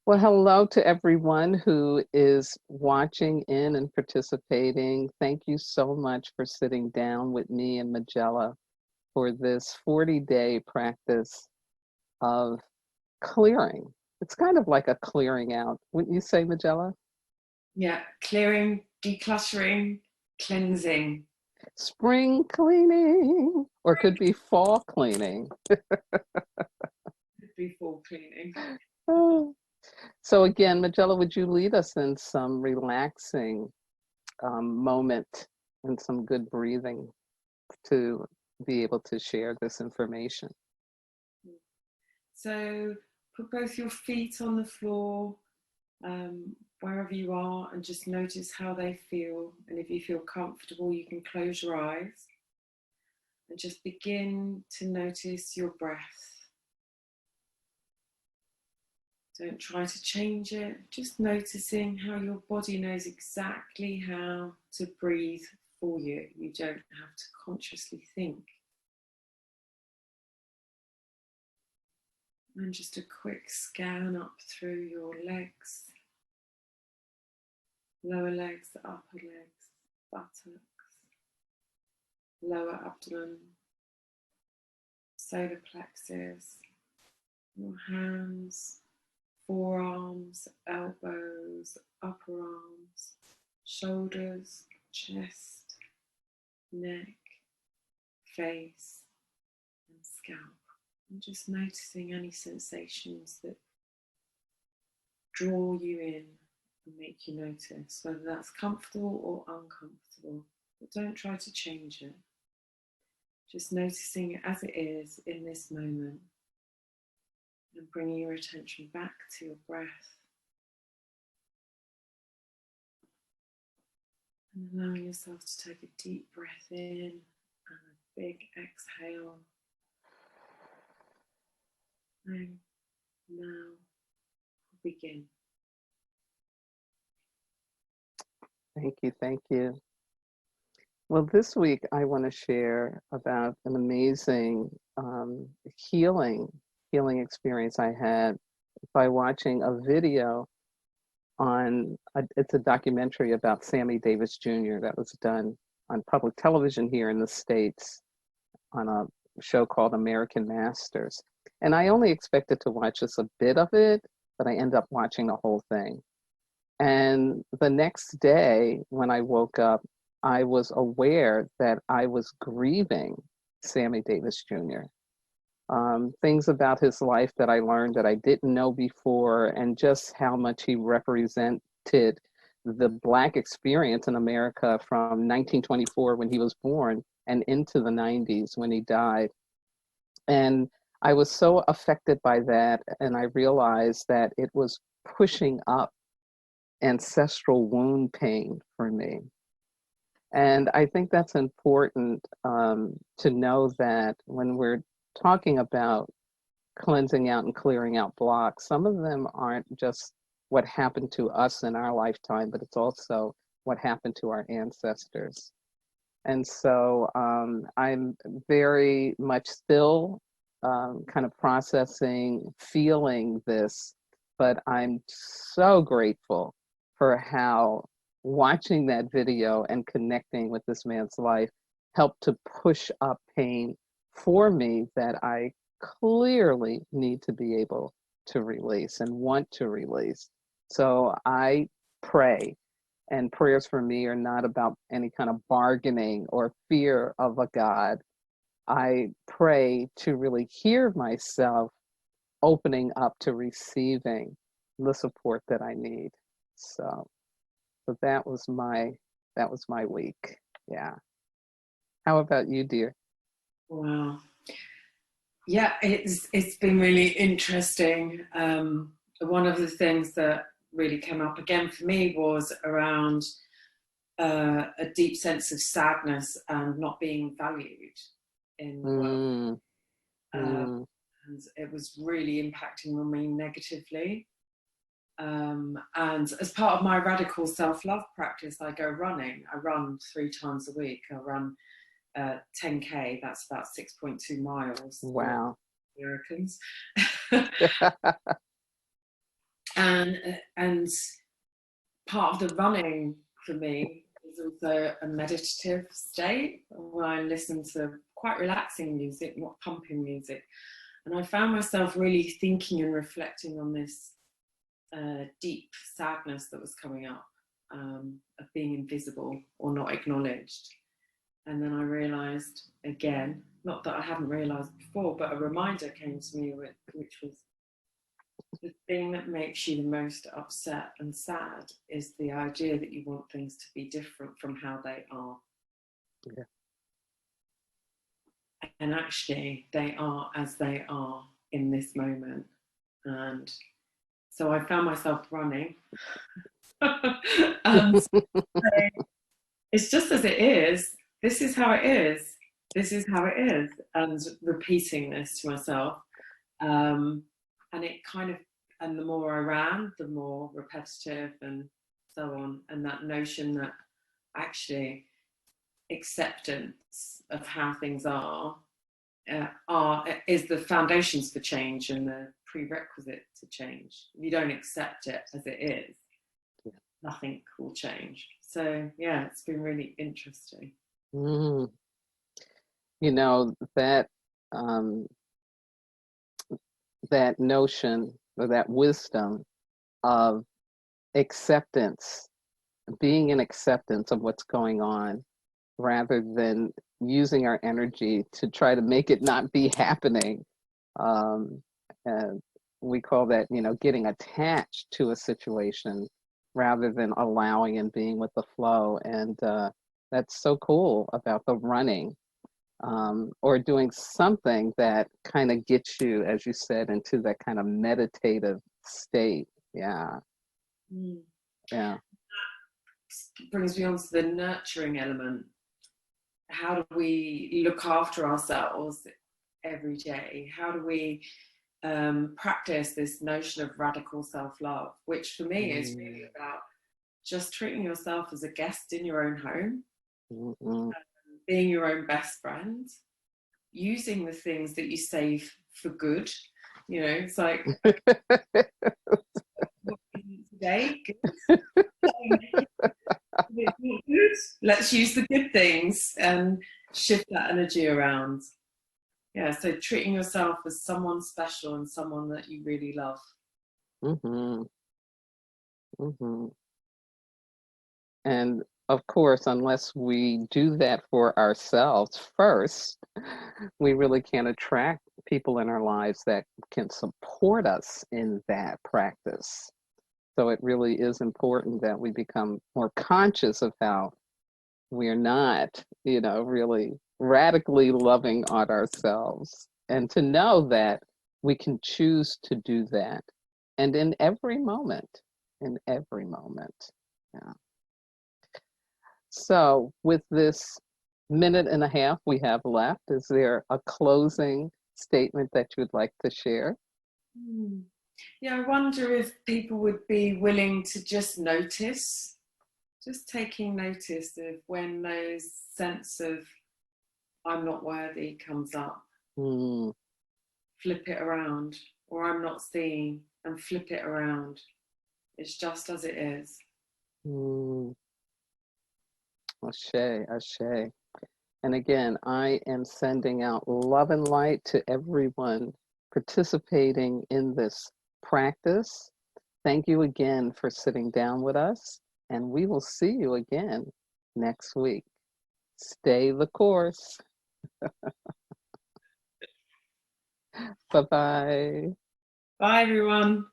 Well, hello to everyone who is watching in and participating. Thank you so much for sitting down with me and Majella for this 40-day practice of clearing. It's kind of like a clearing out, wouldn't you say, Majella? Yeah, clearing, decluttering, cleansing. Spring cleaning, or could be fall cleaning. Could be full cleaning. Oh. So again, Majella, would you lead us in some relaxing moment and some good breathing to be able to share this information? So put both your feet on the floor, wherever you are, and just notice how they feel. And if you feel comfortable, you can close your eyes and just begin to notice your breath. Don't try to change it, just noticing how your body knows exactly how to breathe for you. You don't have to consciously think. And just a quick scan up through your legs, lower legs, upper legs, buttocks, lower abdomen, solar plexus, your hands, forearms, elbows, upper arms, shoulders, chest, neck, face, and scalp. And just noticing any sensations that draw you in and make you notice, whether that's comfortable or uncomfortable. But don't try to change it. Just noticing it as it is in this moment and bringing your attention back to your breath. And allowing yourself to take a deep breath in and a big exhale. And now begin. Thank you, thank you. Well, this week I want to share about an amazing healing experience I had by watching a video it's a documentary about Sammy Davis Jr. that was done on public television here in the States on a show called American Masters. And I only expected to watch just a bit of it, but I ended up watching the whole thing. And the next day when I woke up, I was aware that I was grieving Sammy Davis Jr. Things about his life that I learned that I didn't know before, and just how much he represented the Black experience in America from 1924 when he was born and into the 90s when he died. And I was so affected by that, and I realized that it was pushing up ancestral wound pain for me. And I think that's important to know that when we're talking about cleansing out and clearing out blocks, some of them aren't just what happened to us in our lifetime, but it's also what happened to our ancestors. And so I'm very much still kind of processing, feeling this, but I'm so grateful for how watching that video and connecting with this man's life helped to push up pain for me that I clearly need to be able to release and want to release. So I pray, and prayers for me are not about any kind of bargaining or fear of a God. I pray to really hear myself opening up to receiving the support that I need. So that was my week. Yeah. How about you, dear? Wow. Yeah, it's been really interesting. One of the things that really came up again for me was around a deep sense of sadness and not being valued in the world. Mm, Uh, mm, and it was really impacting on me negatively. And as part of my radical self-love practice, I go running. I run 3 times a week. I run 10K, that's about 6.2 miles for wow. Americans. And part of the running for me is also a meditative state where I listen to quite relaxing music, not pumping music. And I found myself really thinking and reflecting on this deep sadness that was coming up, of being invisible or not acknowledged. And then I realized again, not that I hadn't realized before, but a reminder came to me, which was the thing that makes you the most upset and sad is the idea that you want things to be different from how they are. Yeah. And actually, they are as they are in this moment. And so I found myself running. And it's just as it is. This is how it is. This is how it is. And repeating this to myself. And it kind of, and the more I ran, the more repetitive and so on. And that notion that actually acceptance of how things are is the foundations for change and the prerequisite to change. If you don't accept it as it is, nothing will change. So yeah, it's been really interesting. Mm. You know, that notion or that wisdom of acceptance, being in acceptance of what's going on, rather than using our energy to try to make it not be happening. And we call that, getting attached to a situation rather than allowing and being with the flow. And that's so cool about the running, or doing something that kind of gets you, as you said, into that kind of meditative state. Yeah. Mm. Yeah. Brings me on to the nurturing element. How do we look after ourselves every day? How do we practice this notion of radical self-love, which for me is really about just treating yourself as a guest in your own home, being your own best friend, using the things that you save for good. It's like, today, good. Good. Let's use the good things and shift that energy around. Yeah, so treating yourself as someone special and someone that you really love. Mm-hmm. Mm-hmm. And of course, unless we do that for ourselves first, we really can't attract people in our lives that can support us in that practice. So it really is important that we become more conscious of how we're not, really radically loving on ourselves, and to know that we can choose to do that. And in every moment, Yeah. So with this minute and a half we have left, is there a closing statement that you would like to share? Yeah, I wonder if people would be willing to just notice, just taking notice of when those sense of I'm not worthy comes up. Flip it around, or I'm not seen, and flip it around. It's just as it is. Ashe, ashe. And again, I am sending out love and light to everyone participating in this practice. Thank you again for sitting down with us, and we will see you again next week. Stay the course. Bye-bye. Bye, everyone.